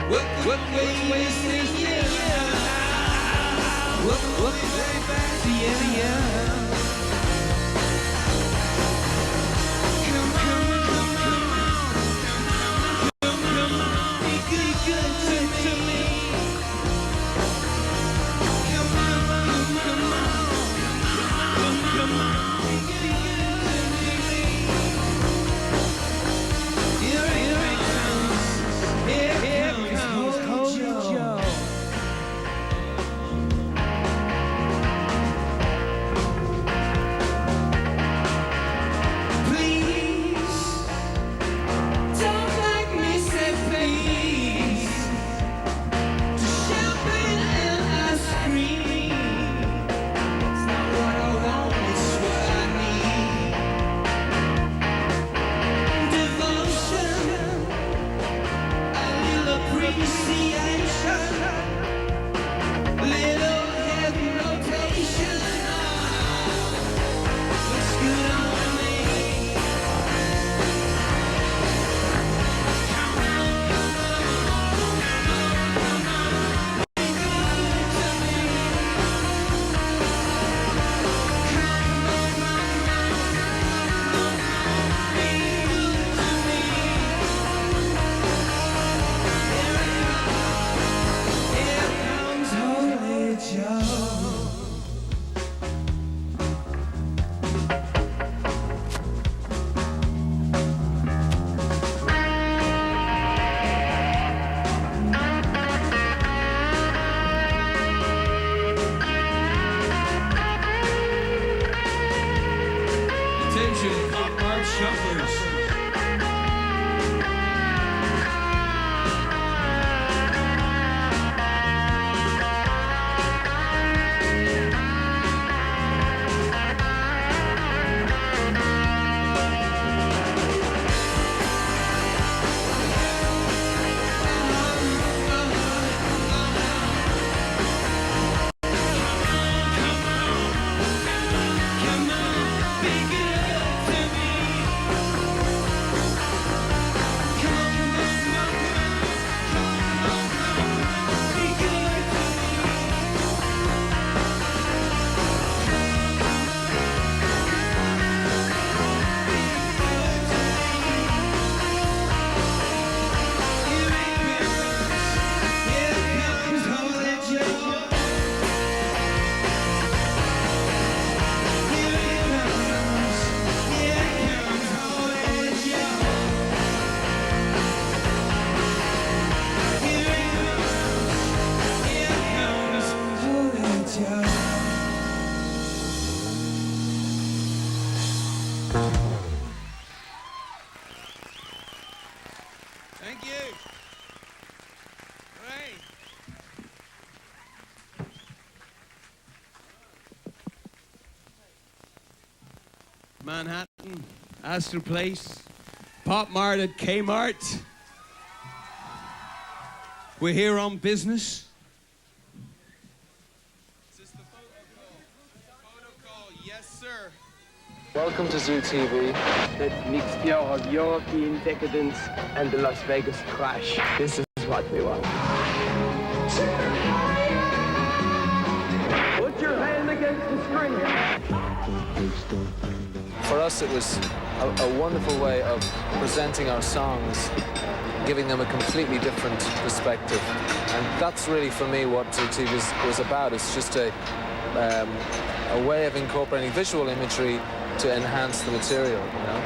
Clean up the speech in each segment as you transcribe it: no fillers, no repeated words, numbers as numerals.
What way you say yeah? What way back to yeah? PopMart shufflers. Thank you. Right. Manhattan, Astor Place, PopMart at Kmart. We're here on business. Is this the photo call? Photo call, yes, sir. Welcome to ZooTV. That mixture of European decadence and the Las Vegas crash. This is what we want. Put your hand against the screen. For us, it was a wonderful way of presenting our songs, giving them a completely different perspective. And that's really, for me, what ZooTV was about. It's just a way of incorporating visual imagery to enhance the material, you know?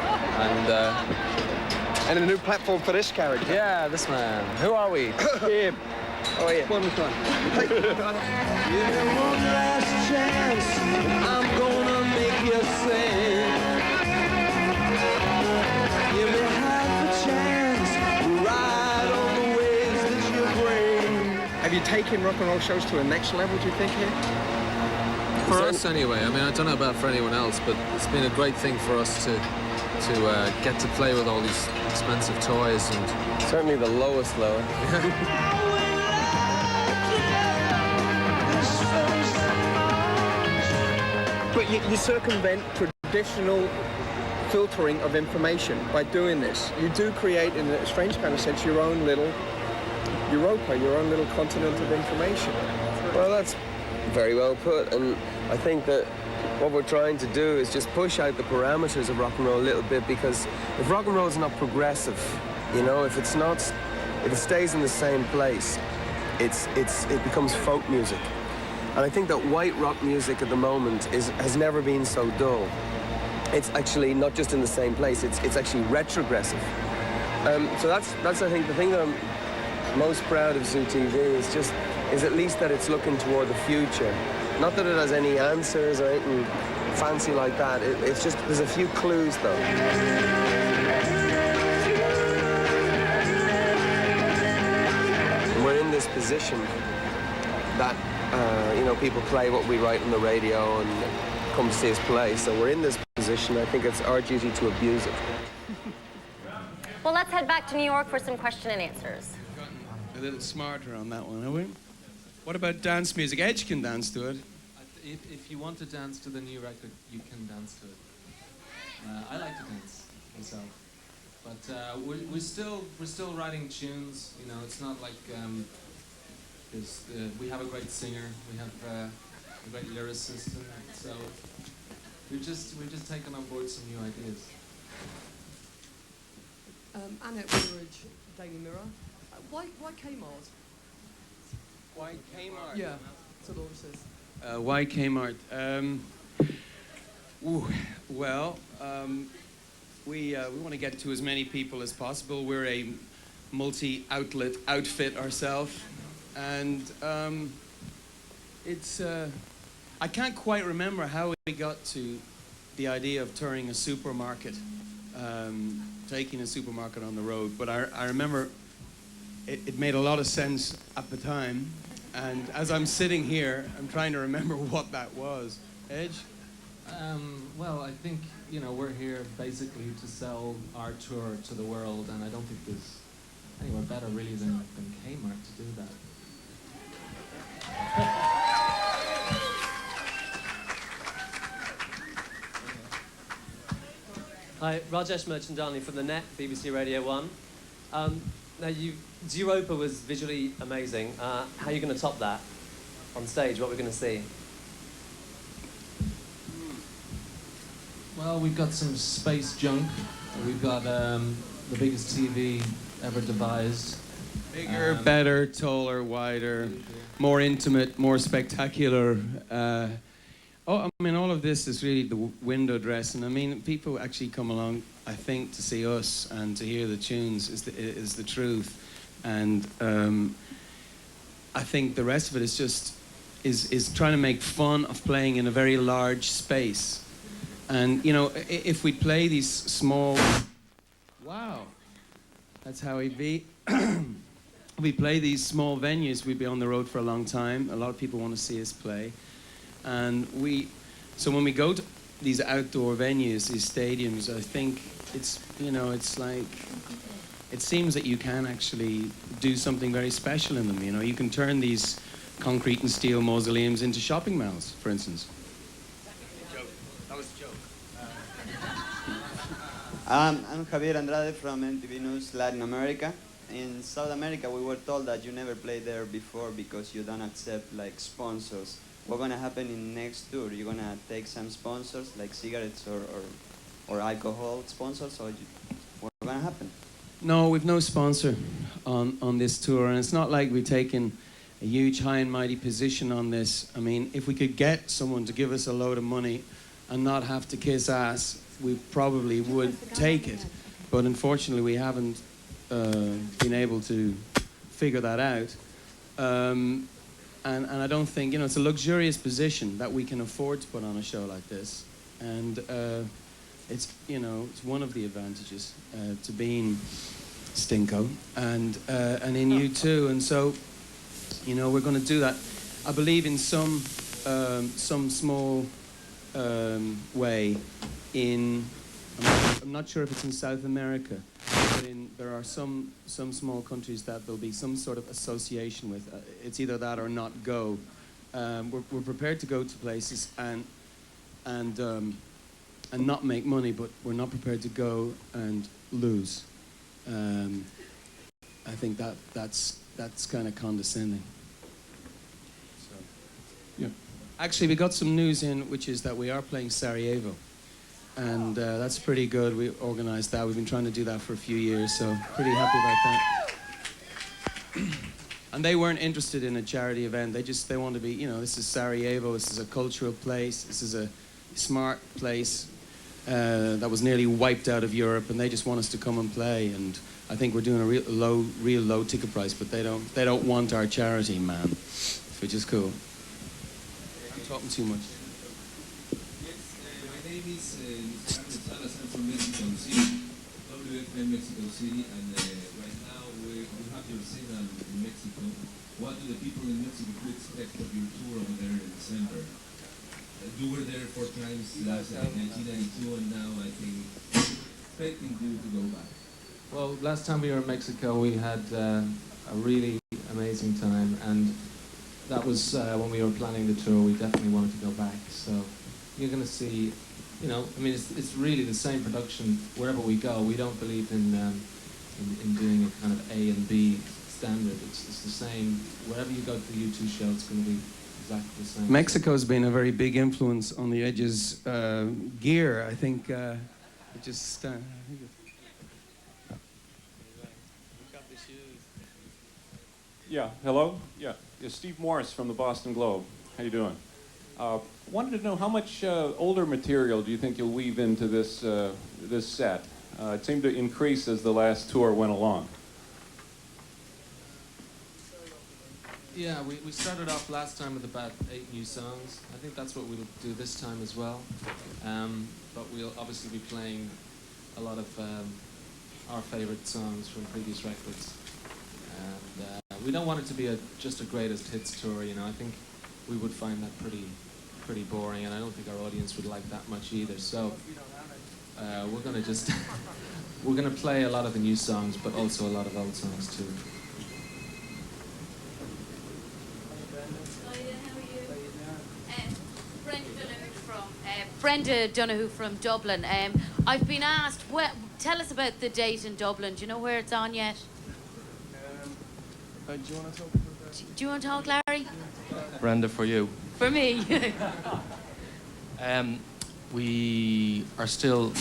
And a new platform for this character. Yeah, this man. Who are we? Him. Oh, yeah. One more time. Give me one last chance, I'm gonna make you sing. Give me half a chance, ride on the waves that you bring. Have you taken rock and roll shows to a next level, do you think, here? For us, anyway. I mean, I don't know about for anyone else, but it's been a great thing for us to get to play with all these expensive toys and... Certainly the lowest low. But you circumvent traditional filtering of information by doing this. You do create, in a strange kind of sense, your own little Europa, your own little continent of information. Well, that's very well put, and I think that what we're trying to do is just push out the parameters of rock and roll a little bit, because if rock and roll is not progressive, you know, if it stays in the same place, it becomes folk music. And I think that white rock music at the moment has never been so dull. It's actually not just in the same place, it's actually retrogressive. So that's I think the thing that I'm most proud of ZooTV is at least that it's looking toward the future. Not that it has any answers or anything fancy like that. It's just there's a few clues though. We're in this position that you know, people play what we write on the radio and come to see us play. So we're in this position. I think it's our duty to abuse it. Well, let's head back to New York for some question and answers. A little smarter on that one, have we? What about dance music? Edge can dance to it. If you want to dance to the new record, you can dance to it. I like to dance myself, but we're still writing tunes. You know, it's not like we have a great singer, we have a great lyricist, and so we've just taken on board some new ideas. Annette Woolridge, Daily Mirror. Why Kmart? Why Kmart? Yeah, that's what Laura says. Why Kmart? We want to get to as many people as possible. We're a multi-outlet outfit ourselves, and I can't quite remember how we got to the idea of touring a supermarket, taking a supermarket on the road. But I remember it made a lot of sense at the time. And as I'm sitting here, I'm trying to remember what that was. Edge? Well, I think, you know, we're here basically to sell our tour to the world, and I don't think there's anywhere better really than Kmart to do that. Hi, Rajesh Merchandani from The Net, BBC Radio 1. Now, Europa was visually amazing. How are you going to top that on stage? What are we going to see? Well, we've got some space junk. We've got the biggest TV ever devised. Bigger, better, taller, wider, more intimate, more spectacular. I mean, all of this is really the window dress, and I mean, people actually come along, I think, to see us and to hear the tunes is the truth, and I think the rest of it is just is trying to make fun of playing in a very large space, and you know, if we play these small, wow, that's how we be. We play these small venues, we'd be on the road for a long time. A lot of people want to see us play. And so when we go to these outdoor venues, these stadiums, I think it's, you know, it's like, it seems that you can actually do something very special in them. You know, you can turn these concrete and steel mausoleums into shopping malls, for instance. That was a joke. I'm Javier Andrade from MTV News Latin America. In South America, we were told that you never played there before because you don't accept like sponsors. What's gonna happen in next tour? You're gonna take some sponsors like cigarettes or alcohol sponsors, or what's gonna happen? No, we've no sponsor on this tour, and it's not like we've taken a huge high and mighty position on this. I mean, if we could get someone to give us a load of money and not have to kiss ass, we probably would take it. But unfortunately, we haven't been able to figure that out. And I don't think, you know, it's a luxurious position that we can afford to put on a show like this. And it's, you know, it's one of the advantages to being Stinko and in U2. And so, you know, we're going to do that. I believe in some small way in, I'm not sure if it's in South America, but there are some small countries that there'll be some sort of association with. It's either that or not go. We're prepared to go to places and not make money, but we're not prepared to go and lose. I think that's kind of condescending. So, yeah. Actually, we got some news in, which is that we are playing Sarajevo. And that's pretty good. We organized that. We've been trying to do that for a few years, so pretty happy about that. And they weren't interested in a charity event. They want to be, you know, this is Sarajevo. This is a cultural place. This is a smart place that was nearly wiped out of Europe, and they just want us to come and play. And I think we're doing a real low ticket price, but they don't want our charity, man, which is cool. I'm talking too much. My name is Salazar from Mexico City, WFM Mexico City, and right now we have your signal in Mexico. What do the people in Mexico expect of your tour over there in December? You were there 4 times last 1992, and now I think expecting you to go back. Well, last time we were in Mexico, we had a really amazing time, and that was when we were planning the tour. We definitely wanted to go back. So you're going to see, you know, I mean, it's really the same production wherever we go. We don't believe in doing a kind of A and B standard. It's the same. Wherever you go to the U2 show, it's going to be exactly the same. Mexico's been a very big influence on the Edge's gear. I think it just. Yeah, hello? Yeah, it's Steve Morris from the Boston Globe. How you doing? Wanted to know how much older material do you think you'll weave into this this set? It seemed to increase as the last tour went along. Yeah, we started off last time with about 8 new songs. I think that's what we'll do this time as well. But we'll obviously be playing a lot of our favorite songs from previous records. And we don't want it to be just a greatest hits tour, you know. I think we would find that pretty boring, and I don't think our audience would like that much either. So we're gonna just we're gonna play a lot of the new songs, but also a lot of old songs too. Brenda Donoghue from Dublin. I've been asked, tell us about the date in Dublin. Do you know where it's on yet? Do you want to talk about that? Do you want to talk, Larry? Brenda, for you. For me. We are still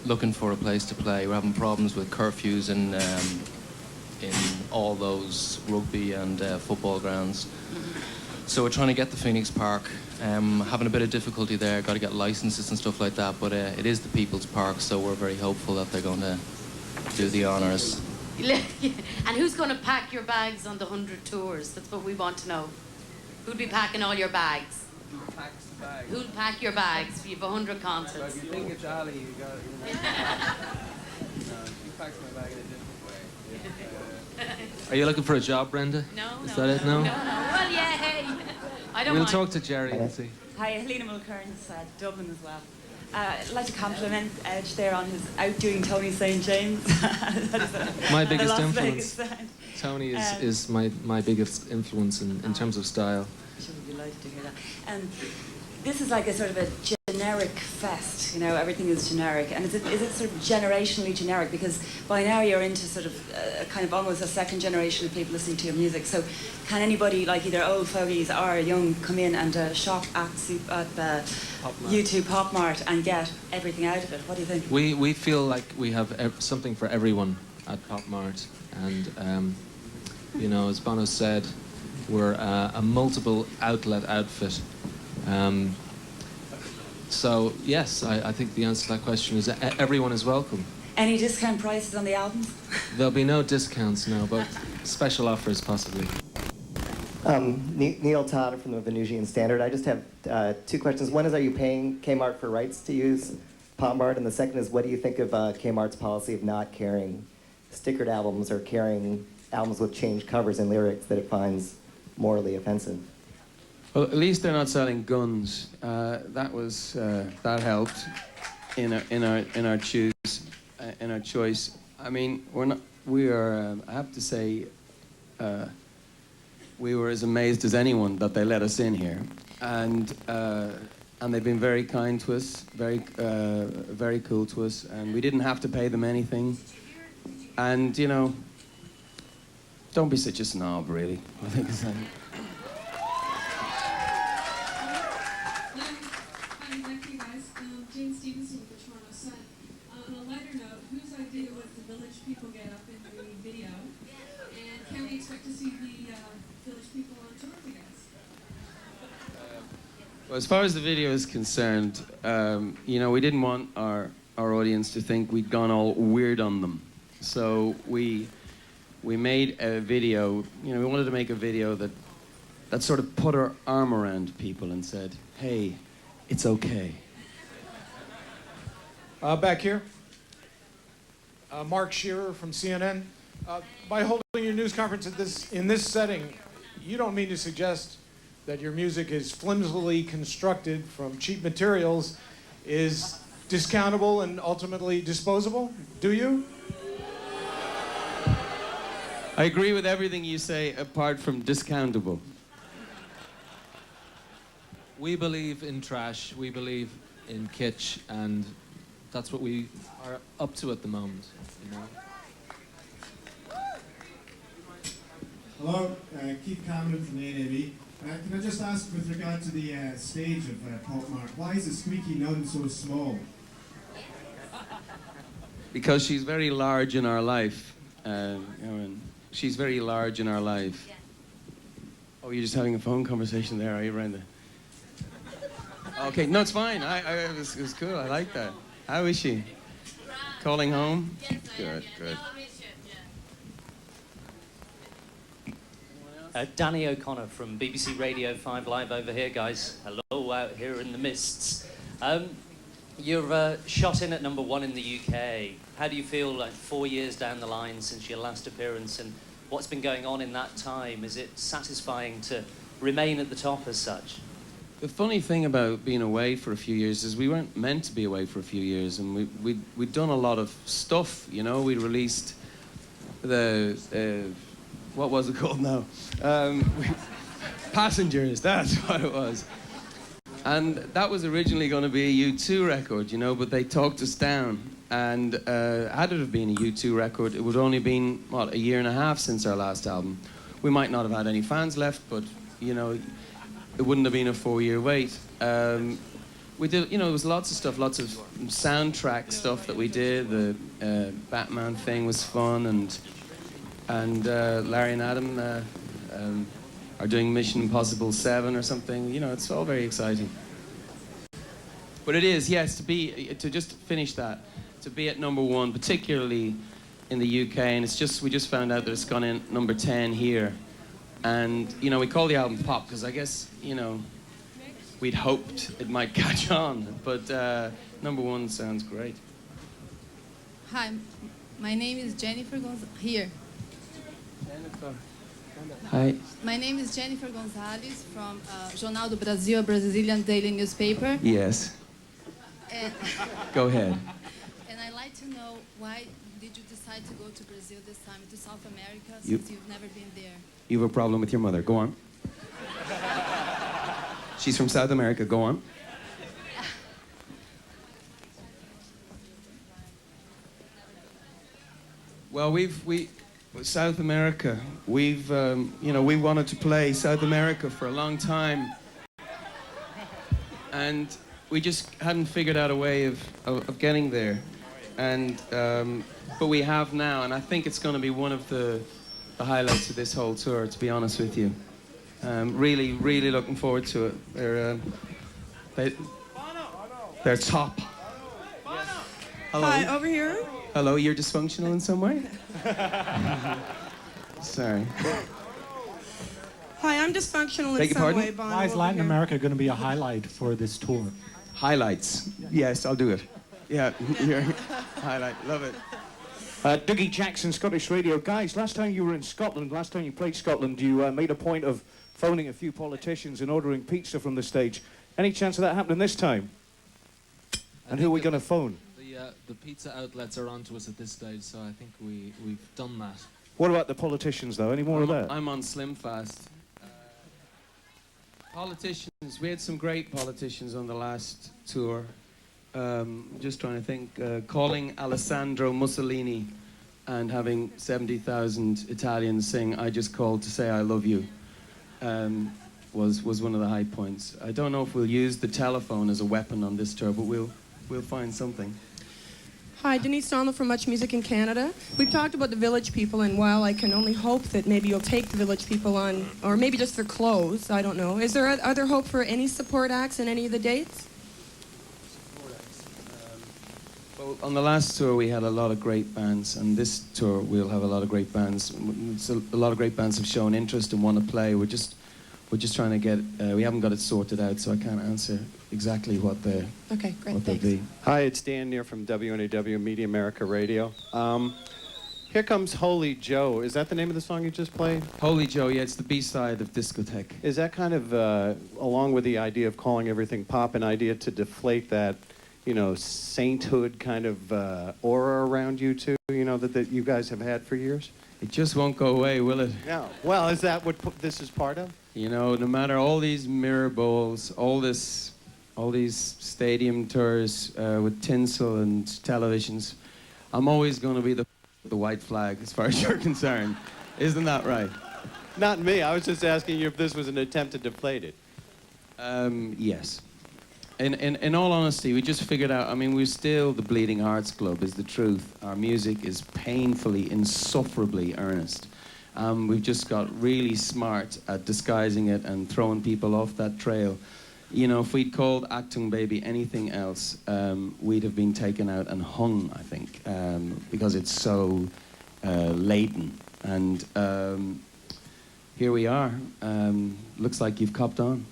looking for a place to play. We're having problems with curfews in all those rugby and football grounds. So we're trying to get the Phoenix Park. Having a bit of difficulty there, got to get licenses and stuff like that, but it is the People's Park, so we're very hopeful that they're going to do the honours. And who's going to pack your bags on the 100 tours? That's what we want to know. Who'd be packing all your bags? Who packs the bag? Who'd pack your bags? You've 100 concerts. So if you think it's Ali, you got it. No, she packs my bag in a different way. Are you looking for a job, Brenda? No, Is no, that it? no, No? no, no. Well, yeah, hey. I don't We'll mind. talk to Jerry and see. Hi, Helena Mulcairns, Dublin as well. I'd like to compliment Edge there on his outdoing Tony St. James. My biggest Las influence. Vegas sound. Tony is my biggest influence in terms of style. I should be delighted to hear that. This is like a sort of a generic fest, you know, everything is generic. And is it sort of generationally generic? Because by now you're into sort of a kind of almost a second generation of people listening to your music. So can anybody, like either old fogies or young, come in and shop at U2 PopMart and get everything out of it? What do you think? We feel like we have something for everyone at PopMart. And, you know, as Bono said, we're a multiple outlet outfit. So, yes, I think the answer to that question is everyone is welcome. Any discount prices on the albums? There'll be no discounts, no, but special offers possibly. Neil Todd from the Venusian Standard. I just have 2 questions. One is, are you paying Kmart for rights to use PopMart? And the second is, what do you think of Kmart's policy of not carrying stickered albums or carrying albums with changed covers and lyrics that it finds morally offensive? Well, at least they're not selling guns. That helped in our choice. I mean, we are. I have to say, we were as amazed as anyone that they let us in here, and they've been very kind to us, very cool to us, and we didn't have to pay them anything, and you know. Don't be such a snob, really. I think it's Hi, thank you guys. Jane Stevenson for Toronto Sun. On a lighter note, whose idea was the Village People get up in the video? And can we expect to see the Village People on tour with you guys? Well, as far as the video is concerned, you know, we didn't want our audience to think we'd gone all weird on them. So we made a video, you know, we wanted to make a video that sort of put our arm around people and said, hey, it's okay. Back here, Mark Shearer from CNN. By holding your news conference in this setting, you don't mean to suggest that your music is flimsily constructed from cheap materials, is discountable and ultimately disposable, do you? I agree with everything you say apart from discountable. We believe in trash, we believe in kitsch, and that's what we are up to at the moment, you know. Hello, Keith Cameron from the NAB. Can I just ask, with regard to the stage of PopMart, why is the squeaky nun so small? Because she's very large in our life, Erin. She's very large in our life. Oh, you're just having a phone conversation there, are you, Brenda? Okay, no, it's fine. It was cool. I like that. How is she? Calling home? Good, good. Danny O'Connor from BBC Radio 5 Live over here, guys. Hello out here in the mists. You're shot in at #1 in the UK. How do you feel like 4 years down the line since your last appearance, and what's been going on in that time? Is it satisfying to remain at the top as such? The funny thing about being away for a few years is we weren't meant to be away for a few years, and we'd done a lot of stuff, you know. We released the, what was it called now? Passengers, that's what it was. And that was originally going to be a U2 record, you know, but they talked us down. And had it have been a U2 record, it would only been, what, a year and a half since our last album. We might not have had any fans left, but, you know, it wouldn't have been a 4-year wait. We did, you know, there was lots of stuff, lots of soundtrack stuff that we did. The Batman thing was fun, and Larry and Adam are doing Mission Impossible 7 or something. You know, it's all very exciting. But it is, yes, to just finish that, to be at #1, particularly in the UK, and we just found out that it's gone in #10 here. And, you know, we call the album Pop because I guess, you know, we'd hoped it might catch on, but #1 sounds great. Hi, my name is Jennifer here. Jennifer. Hi. My name is Jennifer Gonzalez from Jornal do Brasil, a Brazilian daily newspaper. Yes. And Go ahead. And I'd like to know, why did you decide to go to Brazil this time, to South America, since you've never been there? You have a problem with your mother. Go on. She's from South America. Go on. Well, South America. You know, we wanted to play South America for a long time, and we just hadn't figured out a way of getting there, and but we have now, and I think it's going to be one of the highlights of this whole tour, to be honest with you. Really, really looking forward to it. They're top. Hello. Hi, over here. Hello, you're dysfunctional in some way? Sorry. Hi, I'm dysfunctional in Beg your some pardon? way, Bono. Why is over Latin here. America going to be a highlight for this tour? Highlights. Yes, I'll do it. Yeah, here. Highlight. Love it. Dougie Jackson, Scottish Radio. Guys, last time you were in Scotland, last time you played Scotland, you made a point of phoning a few politicians and ordering pizza from the stage. Any chance of that happening this time? And who are we going to phone? The pizza outlets are onto us at this stage, so I think we've done that. What about the politicians, though? Any more of that? I'm on Slim Fast. Politicians. We had some great politicians on the last tour. Just trying to think. Calling Alessandro Mussolini and having 70,000 Italians sing "I Just Called to Say I Love You" was one of the high points. I don't know if we'll use the telephone as a weapon on this tour, but we'll find something. Hi, Denise Donald from Much Music in Canada. We've talked about the Village People, and while I can only hope that maybe you'll take the Village People on, or maybe just their clothes, I don't know. Is there other hope for any support acts in any of the dates? Well, on the last tour we had a lot of great bands, and this tour we'll have a lot of great bands. So a lot of great bands have shown interest and want to play. We're just trying to get. We haven't got it sorted out, so I can't answer exactly what the Okay, great. what they'll be. Hi, it's Dan Neer from WNAW Media America Radio. Here comes Holy Joe. Is that the name of the song you just played? Holy Joe, yeah, it's the B-side of Discotheque. Is that kind of, along with the idea of calling everything pop, an idea to deflate that, sainthood kind of aura around you too, that you guys have had for years? It just won't go away, will it? No. Well, is that what this is part of? No matter all these mirror bowls, all these stadium tours with tinsel and televisions, I'm always going to be the white flag as far as you're concerned. Isn't that right? Not me. I was just asking you if this was an attempt to deflate it. Yes. In all honesty, we just figured out, we're still the Bleeding Hearts Club, is the truth. Our music is painfully, insufferably earnest. We've just got really smart at disguising it and throwing people off that trail. If we'd called Achtung Baby anything else, we'd have been taken out and hung, I think, because it's so latent. And here we are. Looks like you've copped on.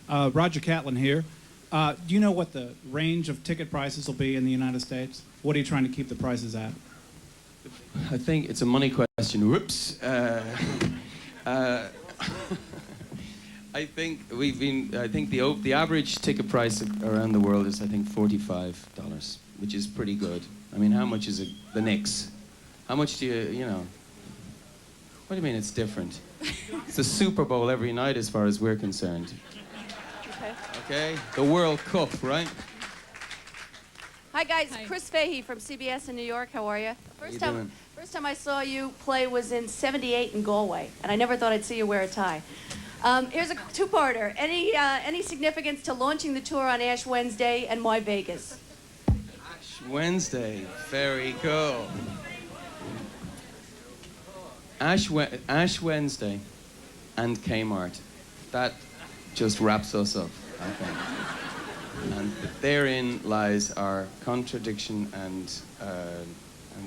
Roger Catlin here. Do you know what the range of ticket prices will be in the United States? What are you trying to keep the prices at? I think it's a money question. Whoops. I think the average ticket price around the world is, I think, $45, which is pretty good. How much is the Knicks? How much do you know? What do you mean it's different? It's the Super Bowl every night as far as we're concerned. Okay? The World Cup, right? Hi guys, Chris Fahey from CBS in New York. How are you? First time I saw you play was in '78 in Galway, and I never thought I'd see you wear a tie. Here's a two-parter. Any significance to launching the tour on Ash Wednesday, and why Vegas? Ash Wednesday, very cool. Ash Wednesday and Kmart. That just wraps us up, I think. And therein lies our contradiction, and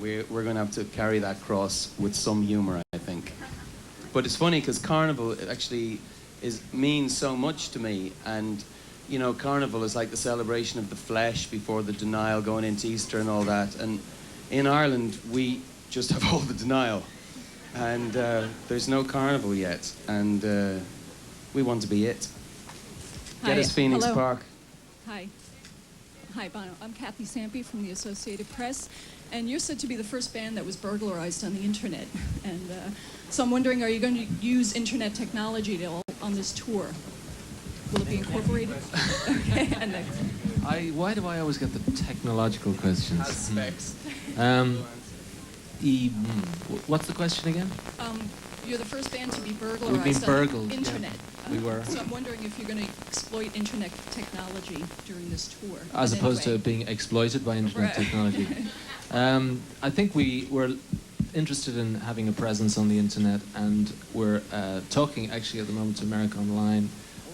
we're going to have to carry that cross with some humor, I think. But it's funny because Carnival actually means so much to me, and Carnival is like the celebration of the flesh before the denial going into Easter and all that. And in Ireland, we just have all the denial, and there's no Carnival yet, and we want to be it. Get us Phoenix Hello. Park. Hi, Bono. I'm Kathy Sampe from the Associated Press, and you're said to be the first band that was burglarized on the internet. And so I'm wondering, are you going to use internet technology on this tour? Will it be incorporated? Okay. And next. Why do I always get the technological questions? Aspects. What's the question again? You're the first band to be We've been burglarized burgled, on the internet. yeah. We were. So I'm wondering if you're going to exploit internet technology during this tour. As in opposed any to way. being exploited by internet Right. technology. I think we're interested in having a presence on the internet, and we're talking actually at the moment to America Online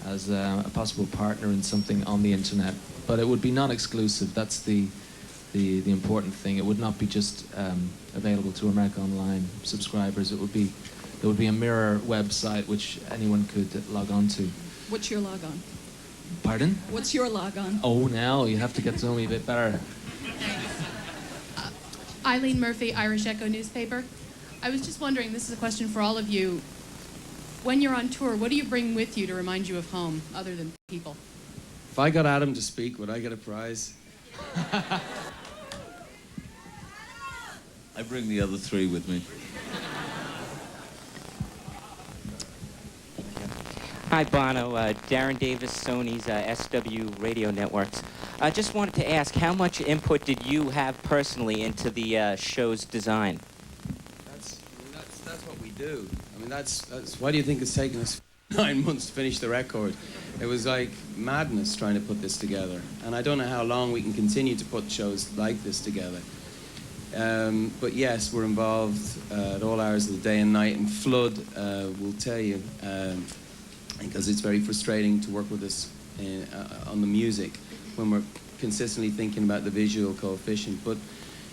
as a possible partner in something on the internet. But it would be non-exclusive. That's the important thing. It would not be just available to America Online subscribers. There would be a mirror website which anyone could log on to. What's your log on? Pardon? What's your log on? Oh, now you have to get to know me a bit better. Eileen Murphy, Irish Echo newspaper. I was just wondering, this is a question for all of you. When you're on tour, what do you bring with you to remind you of home, other than people? If I got Adam to speak, would I get a prize? I bring the other three with me. Hi, Bono. Darren Davis, Sony's SW Radio Networks. I just wanted to ask, how much input did you have personally into the show's design? That's what we do. I mean, that's why do you think it's taken us 9 months to finish the record? It was like madness trying to put this together. And I don't know how long we can continue to put shows like this together. But yes, we're involved at all hours of the day and night. And Flood will tell you, because it's very frustrating to work with us on the music when we're consistently thinking about the visual coefficient. But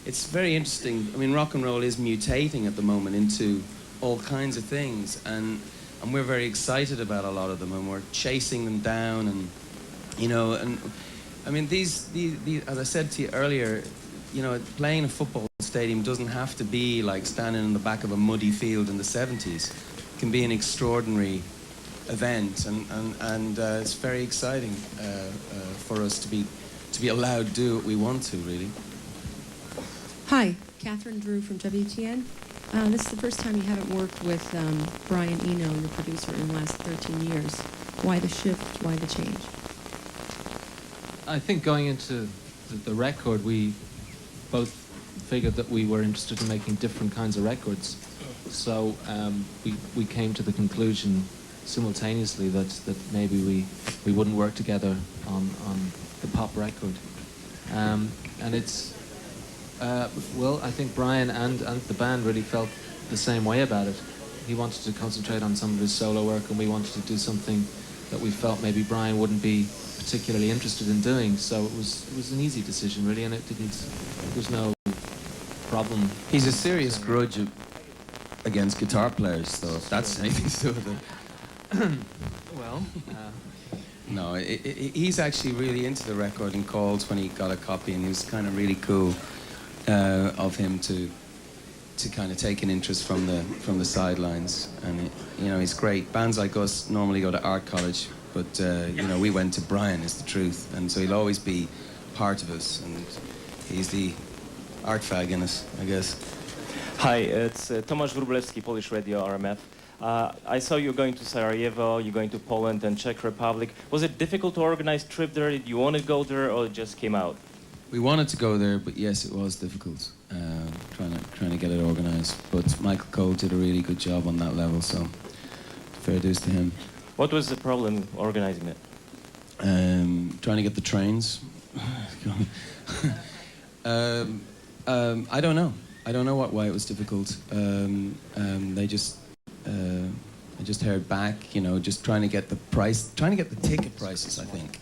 it's very interesting. I mean, rock and roll is mutating at the moment into all kinds of things, and we're very excited about a lot of them, and we're chasing them down, and you know, and I mean, these as I said to you earlier, you know, playing a football stadium doesn't have to be like standing in the back of a muddy field in the 70s. It can be an extraordinary event, and it's very exciting for us to be allowed to do what we want to, really. Hi, Catherine Drew from WTN. This is the first time you haven't worked with Brian Eno, your producer, in the last 13 years. Why the shift? Why the change? I think going into the record, we both figured that we were interested in making different kinds of records. So we came to the conclusion simultaneously that maybe we wouldn't work together on the pop record. And it's well, I think Brian and the band really felt the same way about it. He wanted to concentrate on some of his solo work, and we wanted to do something that we felt maybe Brian wouldn't be particularly interested in doing. So it was an easy decision, really, and there's no problem. He's a serious grudge against guitar players, so if that's anything to do with it. Well, no, he's actually really into the record and calls when he got a copy, and he was kind of really cool of him to kind of take an interest from the sidelines. And you know, he's great. Bands like us normally go to art college, but you know, we went to Brian, is the truth, and so he'll always be part of us, and he's the art fag in us, I guess. Hi, it's Tomasz Wróblewski, Polish Radio RMF. I saw you going to Sarajevo, you're going to Poland and Czech Republic. Was it difficult to organize a trip there? Did you want to go there, or it just came out? We wanted to go there, but yes, it was difficult trying to get it organized. But Michael Cole did a really good job on that level, so fair dues to him. What was the problem organizing it? Trying to get the trains. I don't know. I don't know why it was difficult. I just heard back, you know, just trying to get the ticket prices, I think,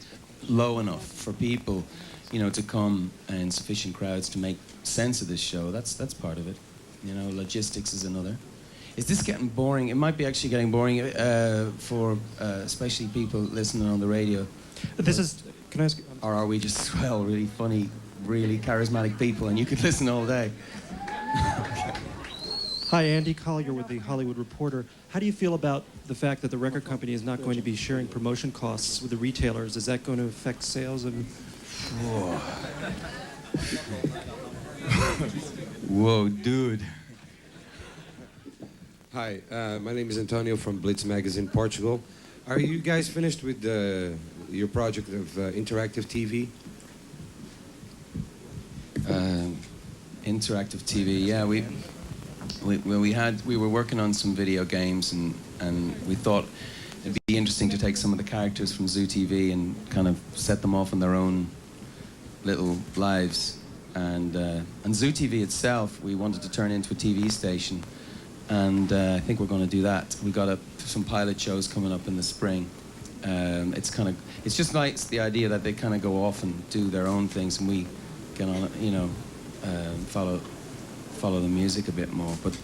low enough for people, you know, to come in sufficient crowds to make sense of this show. That's part of it. You know, logistics is another. Is this getting boring? It might be actually getting boring for especially people listening on the radio. Can I ask? Or are we just really funny, really charismatic people, and you could listen all day? Hi, Andy Collier with The Hollywood Reporter. How do you feel about the fact that the record company is not going to be sharing promotion costs with the retailers? Is that going to affect sales? Whoa, dude. Hi, my name is Antonio from Blitz Magazine, Portugal. Are you guys finished with your project of interactive TV? Interactive TV, yeah. We were working on some video games, and we thought it'd be interesting to take some of the characters from ZooTV and kind of set them off in their own little lives. And ZooTV itself, we wanted to turn into a TV station, and I think we're going to do that. We got some pilot shows coming up in the spring. It's just nice, the idea that they kind of go off and do their own things, and we get on, you know, follow the music a bit more. But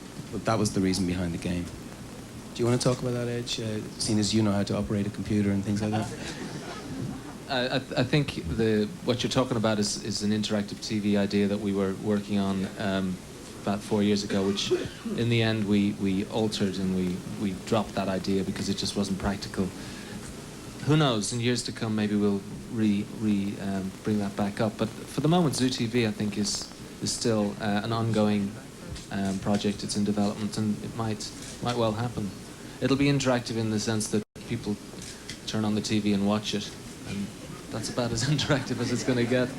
that was the reason behind the game. Do you want to talk about that, Edge? Seeing as you know how to operate a computer and things like that. I think what you're talking about is an interactive TV idea that we were working on about 4 years ago, which in the end we altered, and we dropped that idea because it just wasn't practical. Who knows, in years to come maybe we'll bring that back up. But for the moment, ZooTV I think is still an ongoing project. It's in development, and it might well happen. It'll be interactive in the sense that people turn on the TV and watch it. And that's about as interactive as it's going to get.